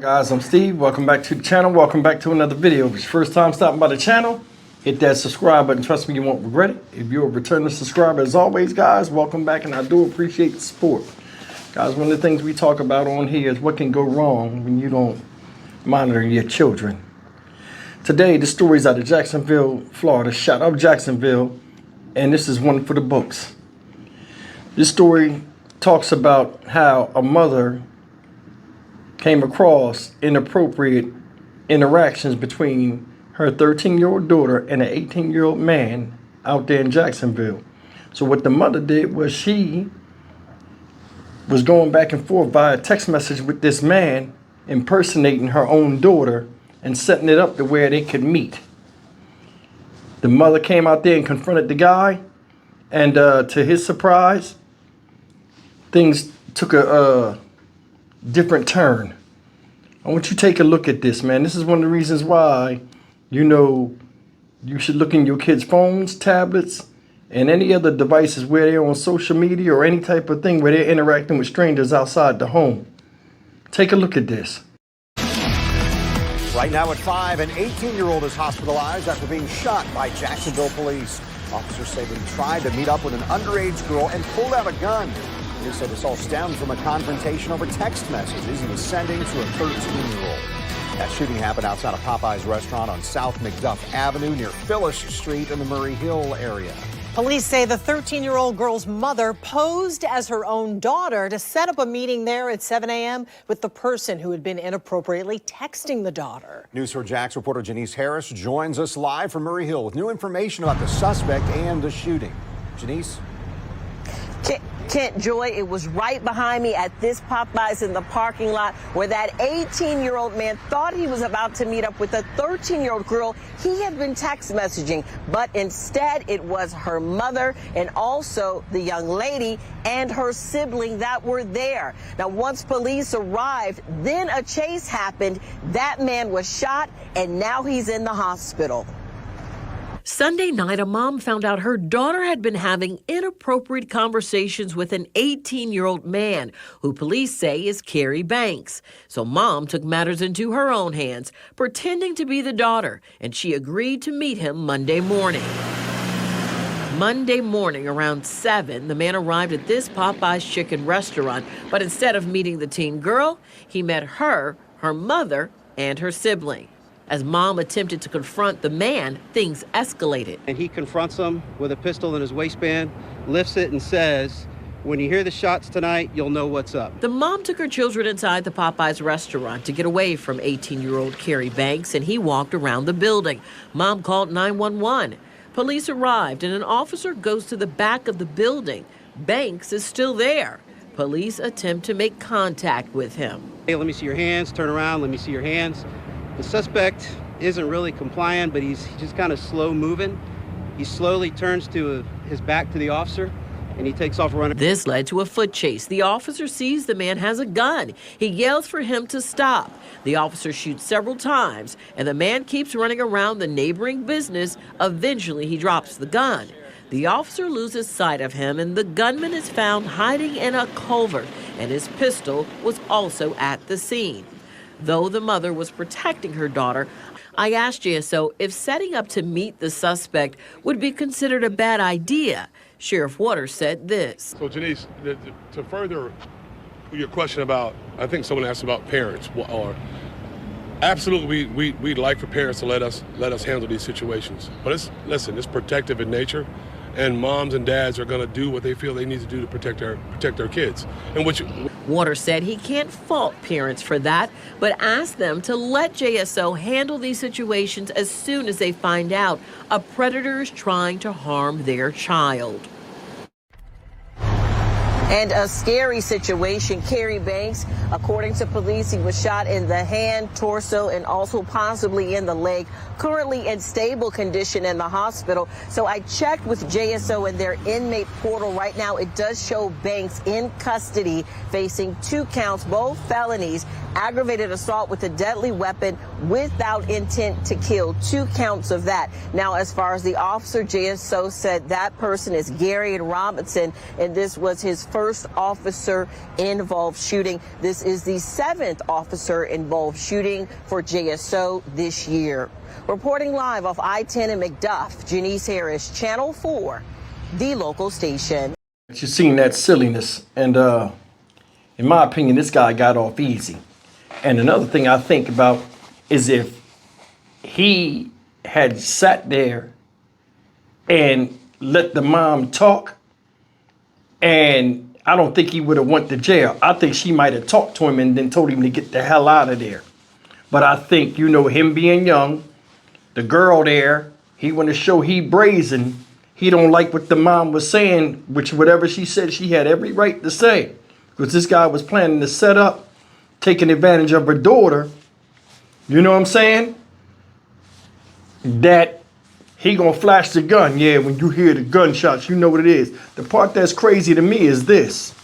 Guys, I'm Steve. Welcome back to the channel. Welcome back to another video. If it's your first time stopping by the channel, hit that subscribe button. Trust me, you won't regret it. If you're a returning subscriber, as always, guys, welcome back, and I do appreciate the support. Guys, one of the things we talk about on here is what can go wrong when you don't monitor your children. Today, the story's out of Jacksonville, Florida. Shout out Jacksonville, and this is one for the books. This story talks about how a mother came across inappropriate interactions between her 13-year-old daughter and an 18-year-old man out there in Jacksonville. So what the mother did was she was going back and forth via text message with this man, impersonating her own daughter and setting it up to where they could meet. The mother came out there and confronted the guy, and to his surprise, things took a different turn. I want you to take a look at this, man. This is one of the reasons why, you should look in your kids' phones, tablets, and any other devices where they're on social media or any type of thing where they're interacting with strangers outside the home. Take a look at this. Right now at 5, an 18-year-old is hospitalized after being shot by Jacksonville police. Officers say that he tried to meet up with an underage girl and pulled out a gun. They said this all stemmed from a confrontation over text messages he was sending to a 13-year-old. That shooting happened outside a Popeye's restaurant on South McDuff Avenue near Phyllis Street in the Murray Hill area. Police say the 13-year-old girl's mother posed as her own daughter to set up a meeting there at 7 a.m. with the person who had been inappropriately texting the daughter. News 4 Jax reporter Janice Harris joins us live from Murray Hill with new information about the suspect and the shooting. Janice? Kent, Joy, it was right behind me at this Popeyes in the parking lot where that 18-year-old man thought he was about to meet up with a 13-year-old girl he had been text messaging, but instead it was her mother and also the young lady and her sibling that were there. Now, once police arrived, then a chase happened. That man was shot, and now he's in the hospital. Sunday night, a mom found out her daughter had been having inappropriate conversations with an 18-year-old man who police say is Carrie Banks. So mom took matters into her own hands, pretending to be the daughter, and she agreed to meet him Monday morning. Monday morning around 7, the man arrived at this Popeye's chicken restaurant, but instead of meeting the teen girl, he met her mother, and her sibling. As mom attempted to confront the man, things escalated. And he confronts him with a pistol in his waistband, lifts it and says, "When you hear the shots tonight, you'll know what's up." The mom took her children inside the Popeye's restaurant to get away from 18-year-old Carrie Banks, and he walked around the building. Mom called 911. Police arrived, and an officer goes to the back of the building. Banks is still there. Police attempt to make contact with him. "Hey, let me see your hands. Turn around. Let me see your hands." The suspect isn't really compliant, but he's just kind of slow moving. He slowly turns to his back to the officer, and he takes off running. This led to a foot chase. The officer sees the man has a gun. He yells for him to stop. The officer shoots several times, and the man keeps running around the neighboring business. Eventually, he drops the gun. The officer loses sight of him, and the gunman is found hiding in a culvert, and his pistol was also at the scene. Though the mother was protecting her daughter, I asked JSO if setting up to meet the suspect would be considered a bad idea. Sheriff Waters said this. So, Janice, to further your question about, I think someone asked about parents, or absolutely, we'd like for parents to let us handle these situations. But it's protective in nature, and moms and dads are going to do what they feel they need to do to protect their kids. And which Waters said he can't fault parents for that, but asked them to let JSO handle these situations as soon as they find out a predator is trying to harm their child. And a scary situation. Carrie Banks, according to police, he was shot in the hand, torso, and also possibly in the leg. Currently in stable condition in the hospital. So I checked with JSO and their inmate portal. Right now, it does show Banks in custody, facing 2 counts, both felonies, aggravated assault with a deadly weapon without intent to kill, 2 counts of that. Now, as far as the officer, JSO said that person is Gary Robinson, and this was his first officer-involved shooting. This is the 7th officer-involved shooting for JSO this year. Reporting live off I-10 in McDuff, Janice Harris, Channel 4, the local station. You've seen that silliness, and in my opinion, this guy got off easy. And another thing I think about is if he had sat there and let the mom talk, and I don't think he would have went to jail. I think she might have talked to him and then told him to get the hell out of there. But I think, you know, him being young, the girl there, he want to show he brazen. He don't like what the mom was saying, which whatever she said, she had every right to say. Because this guy was planning to set up, taking advantage of her daughter. You know what I'm saying? That he gonna flash the gun. Yeah, when you hear the gunshots, you know what it is. The part that's crazy to me is this.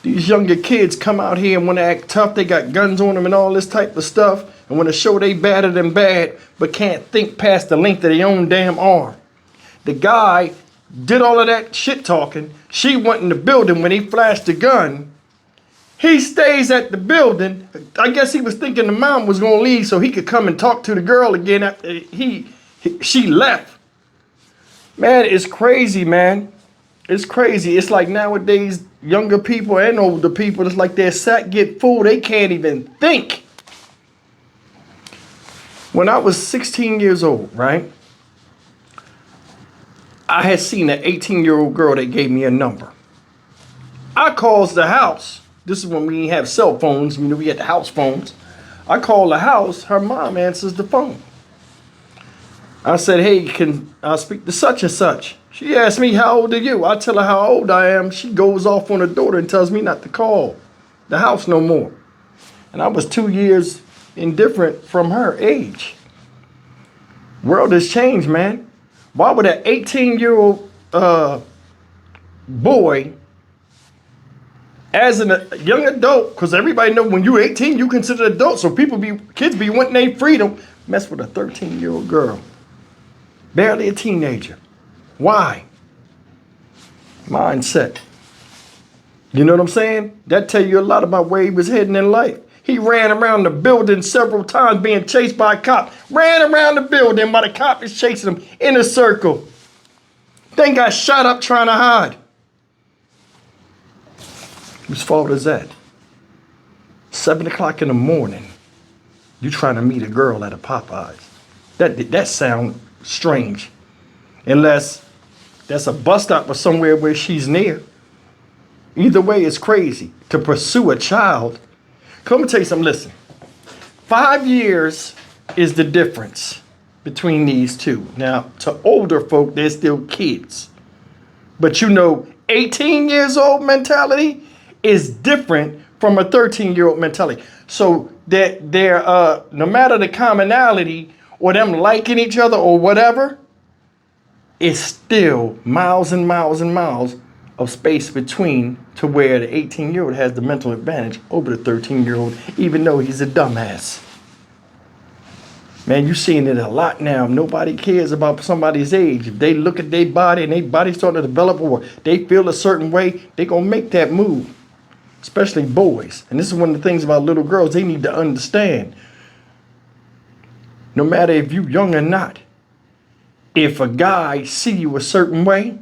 These younger kids come out here and want to act tough. They got guns on them and all this type of stuff. And want to show they better than bad, but can't think past the length of their own damn arm. The guy did all of that shit talking. She went in the building when he flashed the gun. He stays at the building. I guess he was thinking the mom was going to leave so he could come and talk to the girl again after she left. Man, it's crazy, man. It's crazy. It's like nowadays, younger people and older people, it's like their sack get full. They can't even think. When I was 16 years old, right? I had seen an 18-year-old girl that gave me a number. I calls the house. This is when we didn't have cell phones. You know, we had the house phones. I call the house. Her mom answers the phone. I said, hey, can I speak to such and such? She asked me, how old are you? I tell her how old I am. She goes off on her daughter and tells me not to call the house no more. And I was 2 years indifferent from her age. World has changed, man. Why would an 18-year-old boy, as a young adult, because everybody know when you're 18, you consider adult, so kids be wanting their freedom, mess with a 13-year-old girl, barely a teenager. Why? Mindset. You know what I'm saying? That tell you a lot about where he was heading in life. He ran around the building several times being chased by a cop. Ran around the building while the cop is chasing him in a circle. Then got shot up trying to hide. Whose fault is that? 7 o'clock in the morning, you trying to meet a girl at a Popeyes. That sounds strange. Unless that's a bus stop or somewhere where she's near. Either way, it's crazy to pursue a child. Let me tell you something, listen. 5 years is the difference between these two. Now, to older folk, they're still kids. But you know, 18 years old mentality is different from a 13-year-old mentality. So they're no matter the commonality or them liking each other or whatever, it's still miles and miles and miles of space between to where the 18-year-old has the mental advantage over the 13-year-old, even though he's a dumbass. Man, you're seeing it a lot now. Nobody cares about somebody's age. If they look at their body and their body starting to develop or they feel a certain way, they're going to make that move, especially boys. And this is one of the things about little girls they need to understand. No matter if you're young or not, if a guy see you a certain way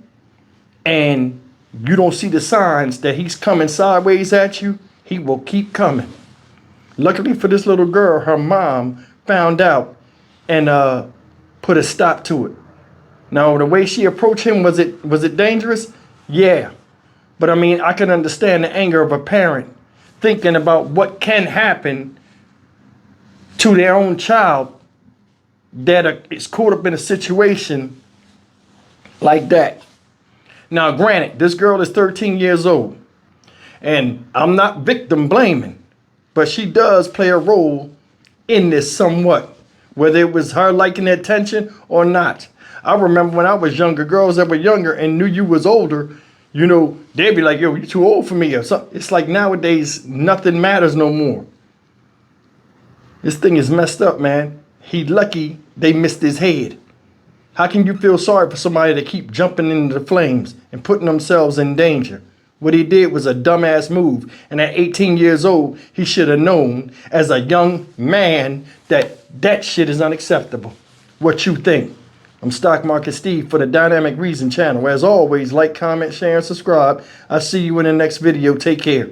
and you don't see the signs that he's coming sideways at you, he will keep coming. Luckily for this little girl, her mom found out and put a stop to it. Now, the way she approached him, was it dangerous? Yeah. But I mean, I can understand the anger of a parent thinking about what can happen to their own child that is caught up in a situation like that. Now, granted, this girl is 13 years old, and I'm not victim blaming, but she does play a role in this somewhat, whether it was her liking the attention or not. I remember when I was younger, girls that were younger and knew you was older, you know, they'd be like, yo, you too old for me or something. It's like nowadays, nothing matters no more. This thing is messed up, man. He lucky they missed his head. How can you feel sorry for somebody that keep jumping into the flames and putting themselves in danger? What he did was a dumbass move. And at 18 years old, he should have known as a young man that that shit is unacceptable. What you think? I'm Stock Market Steve for the Dynamic Reason channel. As always, like, comment, share, and subscribe. I'll see you in the next video. Take care.